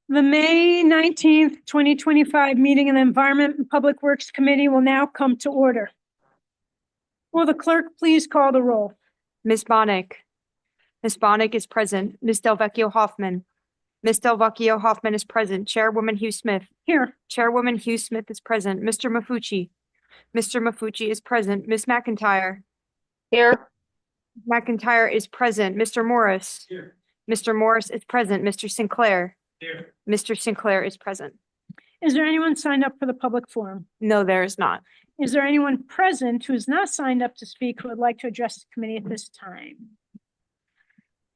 The May 19th, 2025 meeting of the Environment and Public Works Committee will now come to order. Will the clerk please call the roll? Ms. Bonnick. Ms. Bonnick is present. Ms. Delvecchio Hoffman. Ms. Delvecchio Hoffman is present. Chairwoman Hugh Smith. Here. Chairwoman Hugh Smith is present. Mr. Mafucci. Mr. Mafucci is present. Ms. McIntyre. Here. McIntyre is present. Mr. Morris. Here. Mr. Morris is present. Mr. Sinclair. Here. Mr. Sinclair is present. Is there anyone signed up for the public forum? No, there is not. Is there anyone present who is not signed up to speak who would like to address the committee at this time?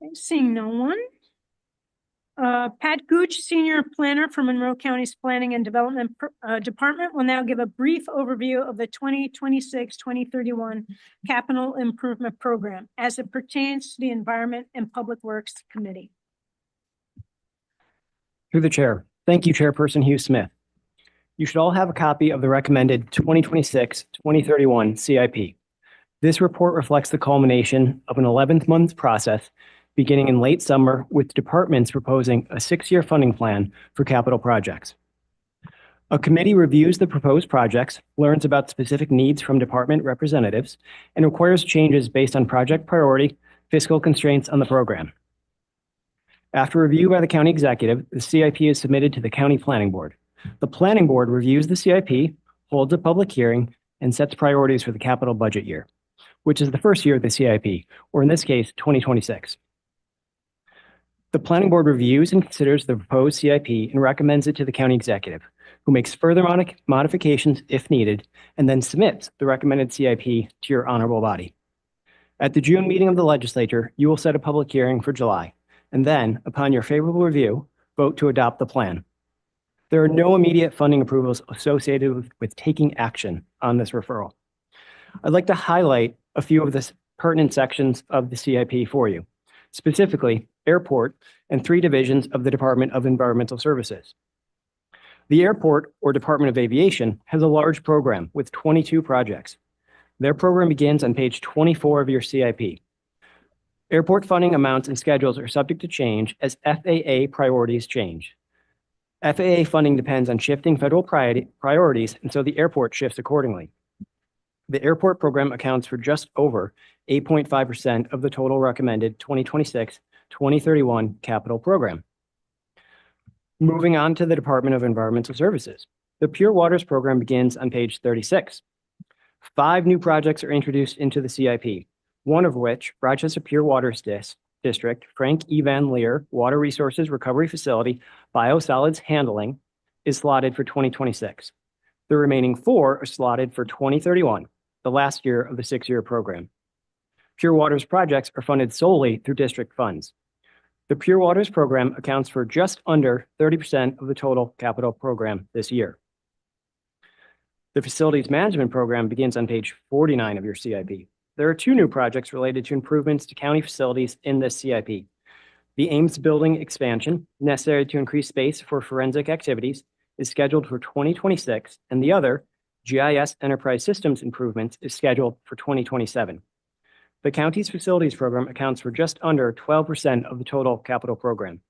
Okay, seeing no one. Pat Gooch, Senior Planner for Monroe County's Planning and Development Department, will now give a brief overview of the 2026-2031 Capital Improvement Program as it pertains to the Environment and Public Works Committee. Through the chair. Thank you, Chairperson Hugh Smith. You should all have a copy of the recommended 2026-2031 CIP. This report reflects the culmination of an 11th month process beginning in late summer with departments proposing a 6-year funding plan for capital projects. A committee reviews the proposed projects, learns about specific needs from department representatives, and requires changes based on project priority, fiscal constraints on the program. After review by the county executive, the CIP is submitted to the county planning board. The planning board reviews the CIP, holds a public hearing, and sets priorities for the capital budget year, which is the first year of the CIP, or in this case, 2026. The planning board reviews and considers the proposed CIP and recommends it to the county executive, who makes further modifications if needed, and then submits the recommended CIP to your honorable body. At the June meeting of the legislature, you will set a public hearing for July, and then, upon your favorable review, vote to adopt the plan. There are no immediate funding approvals associated with taking action on this referral. I'd like to highlight a few of the pertinent sections of the CIP for you, specifically airport and 3 divisions of the Department of Environmental Services. The airport, or Department of Aviation, has a large program with 22 projects. Their program begins on page 24 of your CIP. Airport funding amounts and schedules are subject to change as FAA priorities change. FAA funding depends on shifting federal priorities, and so the airport shifts accordingly. The airport program accounts for just over 8.5% of the total recommended 2026-2031 capital program. Moving on to the Department of Environmental Services. The Pure Waters program begins on page 36. 5 new projects are introduced into the CIP, one of which, Rochester Pure Waters District, Frank E. Van Leer Water Resources Recovery Facility Biosolids Handling, is slotted for 2026. The remaining 4 are slotted for 2031, the last year of the 6-year program. Pure Waters projects are funded solely through district funds. The Pure Waters program accounts for just under 30% of the total capital program this year. The Facilities Management program begins on page 49 of your CIP. There are 2 new projects related to improvements to county facilities in this CIP. The Ames building expansion, necessary to increase space for forensic activities, is scheduled for 2026, and the other, GIS Enterprise Systems improvements, is scheduled for 2027. The county's facilities program accounts for just under 12% of the total capital program.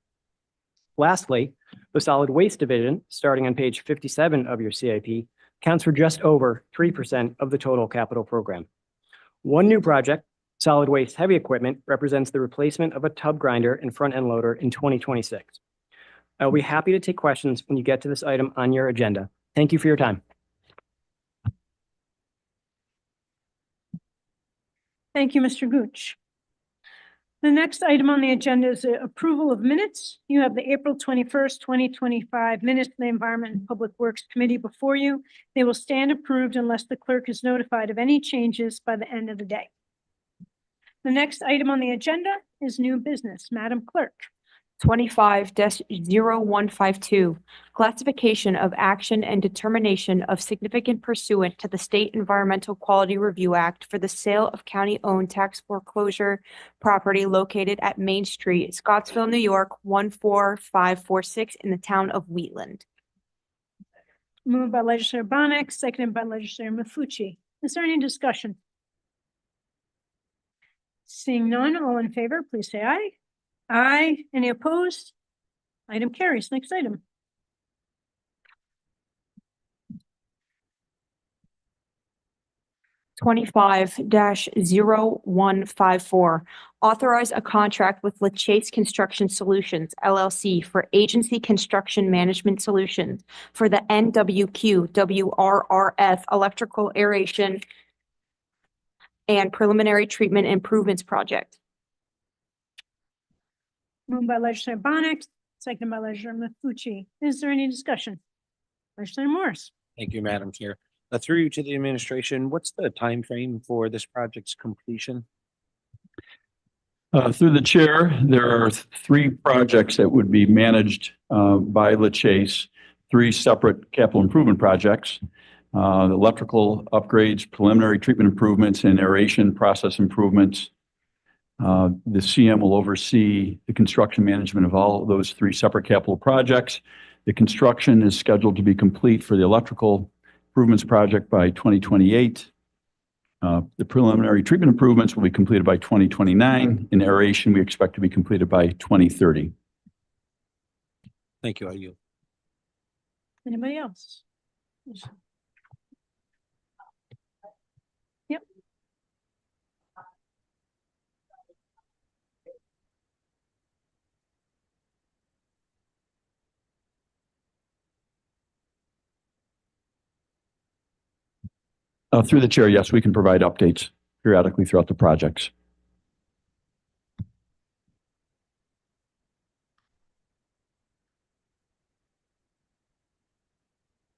Lastly, the Solid Waste Division, starting on page 57 of your CIP, accounts for just over 3% of the total capital program. One new project, Solid Waste Heavy Equipment, represents the replacement of a tub grinder and front-end loader in 2026. I'll be happy to take questions when you get to this item on your agenda. Thank you for your time. Thank you, Mr. Gooch. The next item on the agenda is the approval of minutes. You have the April 21st, 2025 minutes of the Environment and Public Works Committee before you. They will stand approved unless the clerk is notified of any changes by the end of the day. The next item on the agenda is new business. Madam Clerk. 25-0152, classification of action and determination of significant pursuant to the State Environmental Quality Review Act for the sale of county-owned tax foreclosure property located at Main Street, Scottsville, New York, 14546 in the town of Wheatland. Moved by Legislator Bonnick, seconded by Legislator Mafucci. Is there any discussion? Seeing none, all in favor, please say aye. Aye. Any opposed? Item carries. Next item. Twenty-five 154. Authorize a contract with LaChase Construction Solutions LLC for agency construction management solutions for the NWQ WRRF electrical aeration and preliminary treatment improvements project. Moved by legislator Bonnet, seconded by legislator Mafucci. Is there any discussion? Legislator Morris. Thank you, Madam Chair. Through you to the administration, what's the time frame for this project's completion? Through the chair, there are three projects that would be managed by LaChase, three separate capital improvement projects. The electrical upgrades, preliminary treatment improvements, and aeration process improvements. The CM will oversee the construction management of all of those three separate capital projects. The construction is scheduled to be complete for the electrical improvements project by 2028. The preliminary treatment improvements will be completed by 2029. In aeration, we expect to be completed by 2030. Thank you. I yield. Anybody else? Yep. Through the chair, yes, we can provide updates periodically throughout the projects.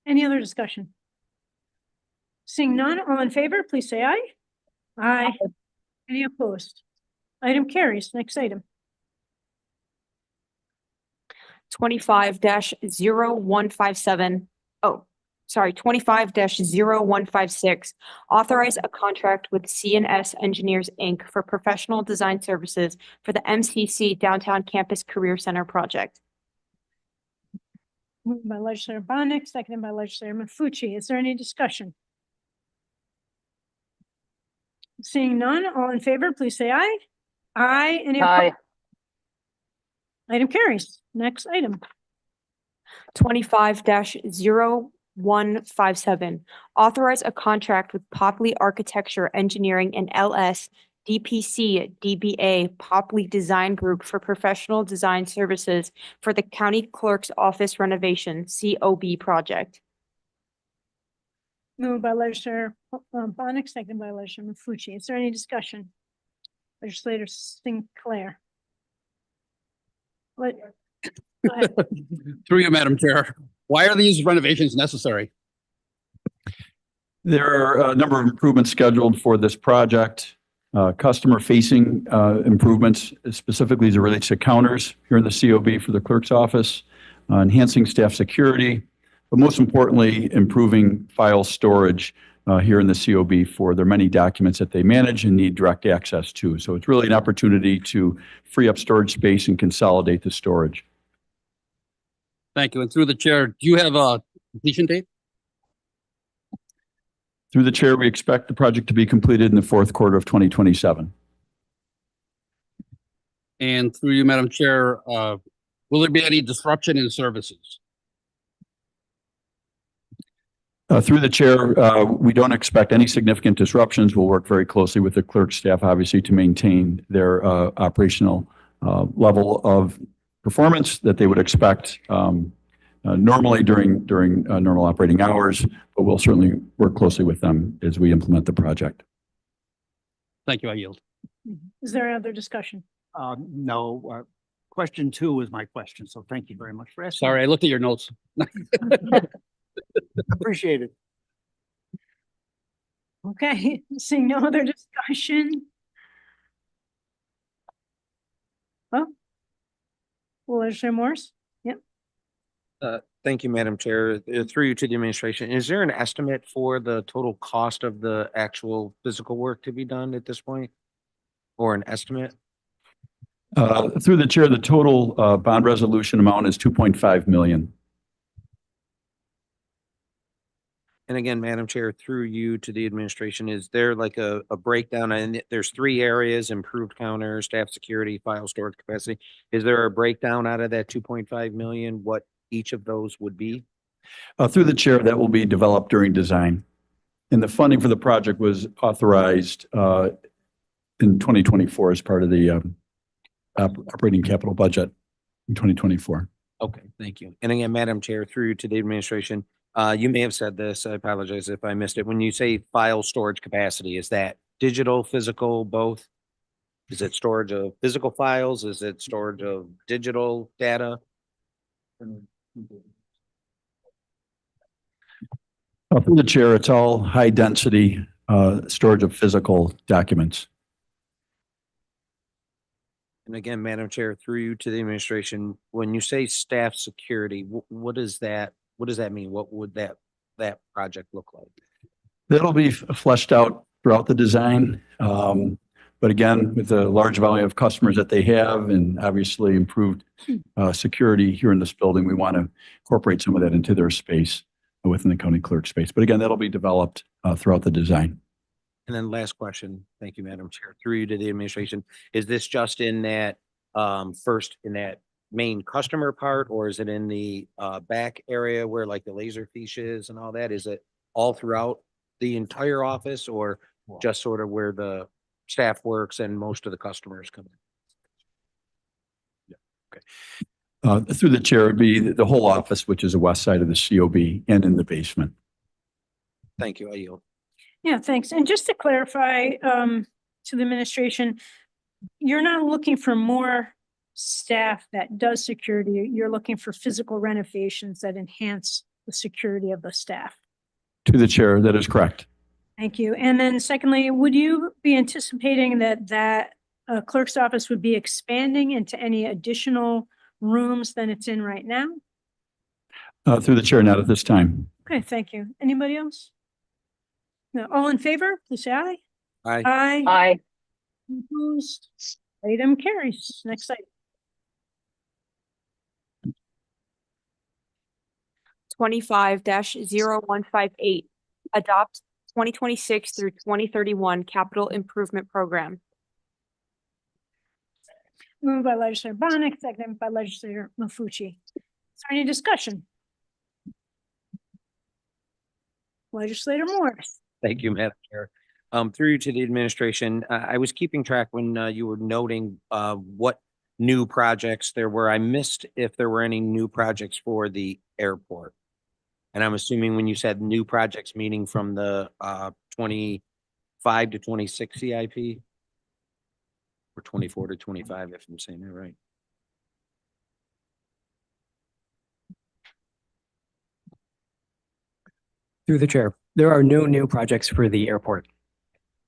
Any other discussion? Seeing none, all in favor, please say aye. Aye. Any opposed? Item carries. Next item. Twenty-five 157. Oh, sorry, 25 156. Authorize a contract with CNS Engineers, Inc. for professional design services for the MCC Downtown Campus Career Center project. Moved by legislator Bonnet, seconded by legislator Mafucci. Is there any discussion? Seeing none, all in favor, please say aye. Aye. Any opposed? Item carries. Next item. 25 157. Authorize a contract with Popley Architecture, Engineering, and LS DPC DBA Popley Design Group for professional design services for the County Clerk's Office renovation COB project. Moved by legislator Bonnet, seconded by legislator Mafucci. Is there any discussion? Legislator Sinclair. What? Go ahead. Through you, Madam Chair. Why are these renovations necessary? There are a number of improvements scheduled for this project. Customer-facing improvements, specifically as it relates to counters here in the COB for the clerk's office, enhancing staff security, but most importantly, improving file storage here in the COB for their many documents that they manage and need direct access to. So it's really an opportunity to free up storage space and consolidate the storage. Thank you. And through the chair, do you have a completion date? Through the chair, we expect the project to be completed in the fourth quarter of 2027. And through you, Madam Chair, will there be any disruption in services? Through the chair, we don't expect any significant disruptions. We'll work very closely with the clerk staff, obviously, to maintain their operational level of performance that they would expect normally during normal operating hours, but we'll certainly work closely with them as we implement the project. Thank you. I yield. Is there any other discussion? No, question 2 was my question, so thank you very much for asking. Sorry, I looked at your notes. Appreciate it. Okay, seeing no other discussion. Oh. Legislator Morris? Thank you, Madam Chair. Through you to the administration, is there an estimate for the total cost of the actual physical work to be done at this point? Or an estimate? Through the chair, the total bond resolution amount is $2.5 million. And again, Madam Chair, through you to the administration, is there like a breakdown? And there's three areas: improved counter, staff security, file storage capacity. Is there a breakdown out of that 2.5 million, what each of those would be? Through the chair, that will be developed during design. And the funding for the project was authorized in 2024 as part of the operating capital budget in 2024. Okay, thank you. And again, Madam Chair, through you to the administration, you may have said this, I apologize if I missed it. When you say file storage capacity, is that digital, physical, both? Is it storage of physical files? Is it storage of digital data? Through the chair, it's all high density storage of physical documents. And again, Madam Chair, through you to the administration, when you say staff security, what does that mean? What would that project look like? That'll be fleshed out throughout the design. But again, with the large volume of customers that they have and obviously improved security here in this building, we want to incorporate some of that into their space within the county clerk space. But again, that'll be developed throughout the design. And then last question, thank you, Madam Chair, through you to the administration. Is this just in that first in that main customer part, or is it in the back area where like the laser fiche is and all that? Is it all throughout the entire office, or just sort of where the staff works and most of the customers come in? Through the chair, it'd be the whole office, which is the west side of the COB and in the basement. Thank you, I yield. Yeah, thanks. And just to clarify, to the administration, you're not looking for more staff that does security. You're looking for physical renovations that enhance the security of the staff. To the chair, that is correct. Thank you. And then secondly, would you be anticipating that clerk's office would be expanding into any additional rooms than it's in right now? Through the chair, not at this time. Okay, thank you. Anybody else? No, all in favor, please say aye. Aye. Aye. Aye. Opposed? Item carries. Next item. 25-0158, adopt 2026 through 2031 capital improvement program. Moved by legislator Bonnet, seconded by legislator Mafucci. Is there any discussion? Legislator Morris. Thank you, Madam Chair. Through you to the administration, I was keeping track when you were noting what new projects there were. I missed if there were any new projects for the airport. And I'm assuming when you said new projects, meaning from the 25 to 26 CIP? Or 24 to 25, if I'm saying that right. Through the chair, there are no new projects for the airport.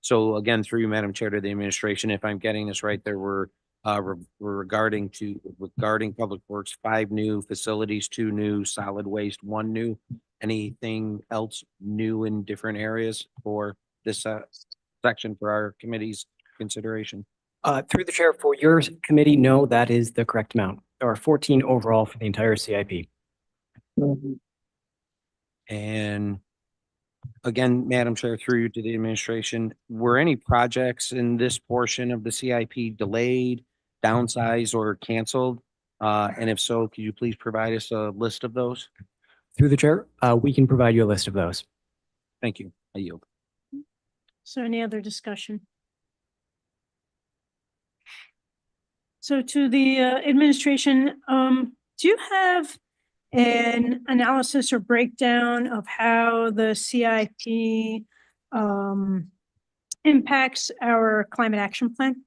So again, through you, Madam Chair, to the administration, if I'm getting this right, there were regarding Public Works, 5 new facilities, 2 new solid waste, 1 new. Anything else new in different areas for this section for our committee's consideration? Through the chair, for your committee, no, that is the correct amount. There are 14 overall for the entire CIP. And again, Madam Chair, through you to the administration, were any projects in this portion of the CIP delayed, downsized, or canceled? And if so, could you please provide us a list of those? Through the chair, we can provide you a list of those. Thank you. I yield. So any other discussion? So to the administration, do you have an analysis or breakdown of how the CIP impacts our climate action plan?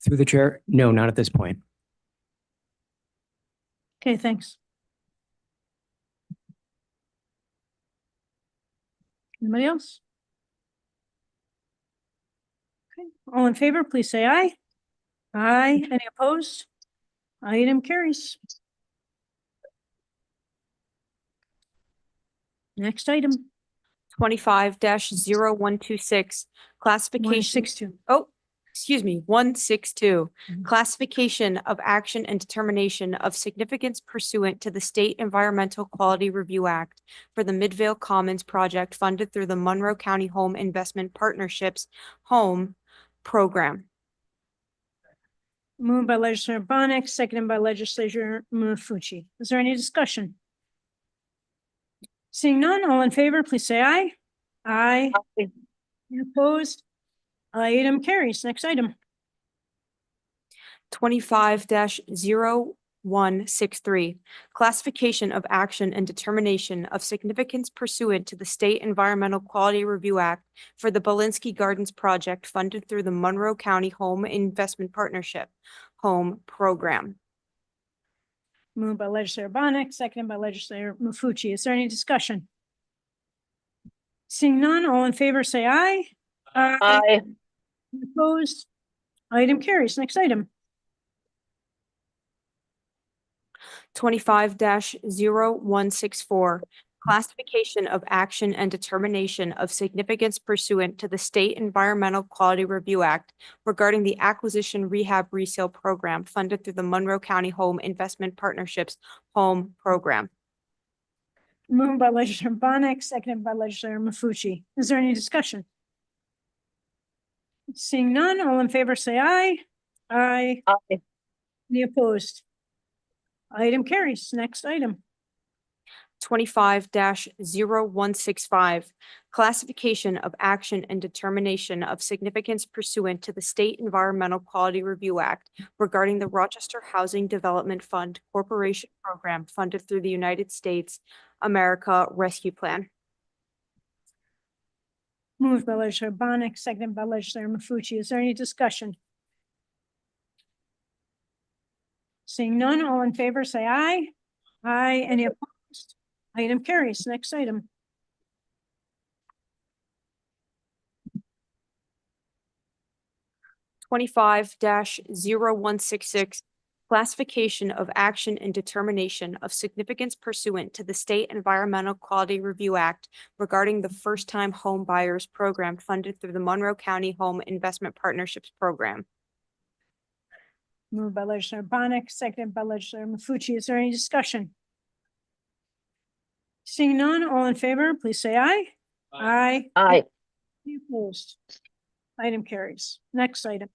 Through the chair, no, not at this point. Okay, thanks. Anybody else? Okay, all in favor, please say aye. Aye. Any opposed? Item carries. Next item, 25-0126, classification. 162. Oh, 162, Mhm. classification of action and determination of significance pursuant to the State Environmental Quality Review Act for the Midvale Commons project funded through the Monroe County Home Investment Partnerships Home Program. Moved by legislator Bonnet, seconded by legislator Mafucci. Is there any discussion? Seeing none, all in favor, please say aye. Aye. Any opposed? Item carries. Next item. 25-0163, classification of action and determination of significance pursuant to the State Environmental Quality Review Act for the Belinsky Gardens project funded through the Monroe County Home Investment Partnership Home Program. Moved by legislator Bonnet, seconded by legislator Mafucci. Is there any discussion? Seeing none, all in favor, say aye. Aye. Opposed? Item carries. Next item. 25-0164, classification of action and determination of significance pursuant to the State Environmental Quality Review Act regarding the acquisition rehab resale program funded through the Monroe County Home Investment Partnerships Home Program. Moved by legislator Bonnet, seconded by legislator Mafucci. Is there any discussion? Seeing none, all in favor, say aye. Aye. Any opposed? Item carries. Next item. 25-0165, classification of action and determination of significance pursuant to the State Environmental Quality Review Act regarding the Rochester Housing Development Fund Corporation Program funded through the United States America Rescue Plan. Moved by legislator Bonnet, seconded by legislator Mafucci. Is there any discussion? Seeing none, all in favor, say aye. Aye. Any opposed? Item carries. Next item. 25-0166, classification of action and determination of significance pursuant to the State Environmental Quality Review Act regarding the first-time home buyers program funded through the Monroe County Home Investment Partnerships Program. Moved by legislator Bonnet, seconded by legislator Mafucci. Is there any discussion? Seeing none, all in favor, please say aye. Aye. Aye. Any opposed? Item carries. Next item.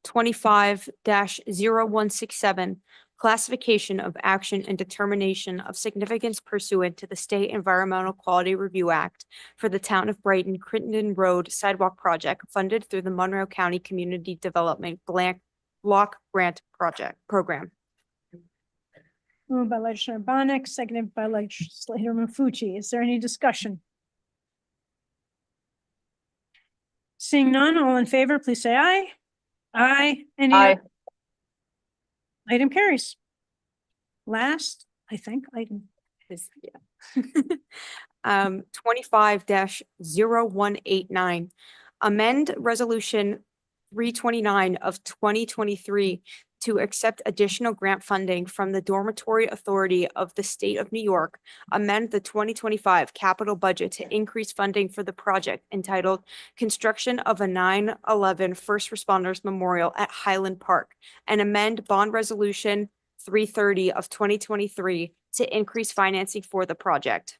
25-0167, classification of action and determination of significance pursuant to the State Environmental Quality Review Act for the Town of Brighton Crittenden Road Sidewalk Project funded through the Monroe County Community Development Block Grant Program. Moved by legislator Bonnet, seconded by legislator Mafucci. Is there any discussion? Seeing none, all in favor, please say aye. Aye. Any? Aye. Item carries. Last, I think, item. 25-0189, amend Resolution 329 of 2023 to accept additional grant funding from the Dormitory Authority of the State of New York, amend the 2025 capital budget to increase funding for the project entitled Construction of a 9/11 First Responders Memorial at Highland Park, and amend Bond Resolution 330 of 2023 to increase financing for the project.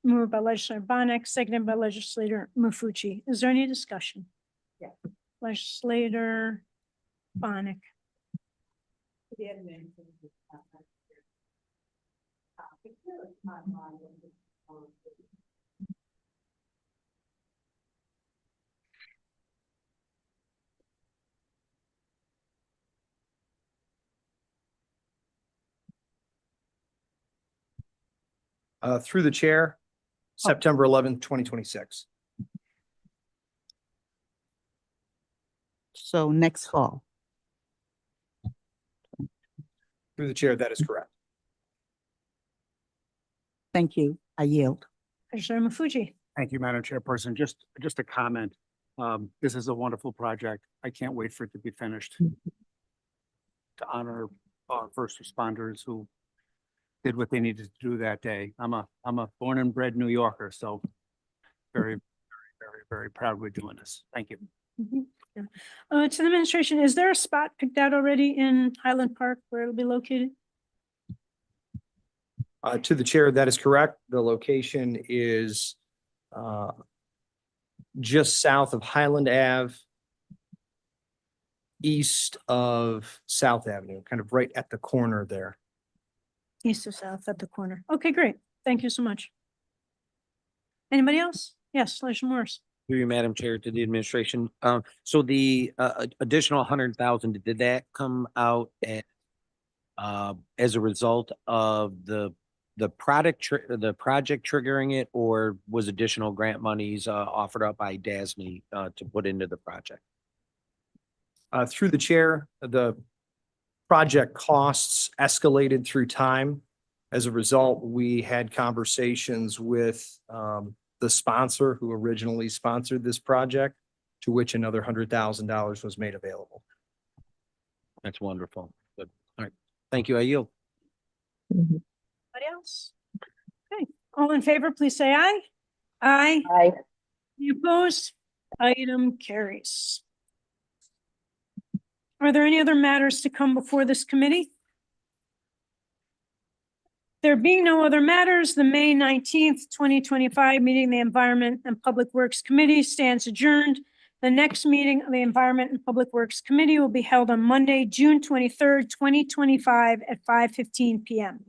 Moved by legislator Bonnet, seconded by legislator Mafucci. Is there any discussion? Yeah. Legislator Bonnet. Through the chair, September 11th, 2026. So next fall. Through the chair, that is correct. Thank you. I yield. Legislator Mafucci. Thank you, Madam Chairperson. Just a comment. This is a wonderful project. I can't wait for it to be finished. To honor our first responders who did what they needed to do that day. I'm a born and bred New Yorker, so very very, very proud we're doing this. Thank you. Mhm. Yeah. To the administration, is there a spot picked out already in Highland Park where it'll be located? To the chair, that is correct. The location is just south of Highland Ave, east of South Avenue, kind of right at the corner there. East or south at the corner. Okay, great. Thank you so much. Anybody else? Yes, Commissioner Morris. Through you, Madam Chair, to the administration. So the additional 100,000, did that come out as a result of the project triggering it, or was additional grant monies offered up by DASNY to put into the project? Through the chair, the project costs escalated through time. As a result, we had conversations with the sponsor who originally sponsored this project, to which another $100,000 was made available. That's wonderful. Good. All right. Thank you. I yield. Anybody else? Okay, all in favor, please say aye. Aye. Aye. Any opposed? Item carries. Are there any other matters to come before this committee? There being no other matters, the May 19th, 2025 meeting of the Environment and Public Works Committee stands adjourned. The next meeting of the Environment and Public Works Committee will be held on Monday, June 23rd, 2025 at 5:15 PM.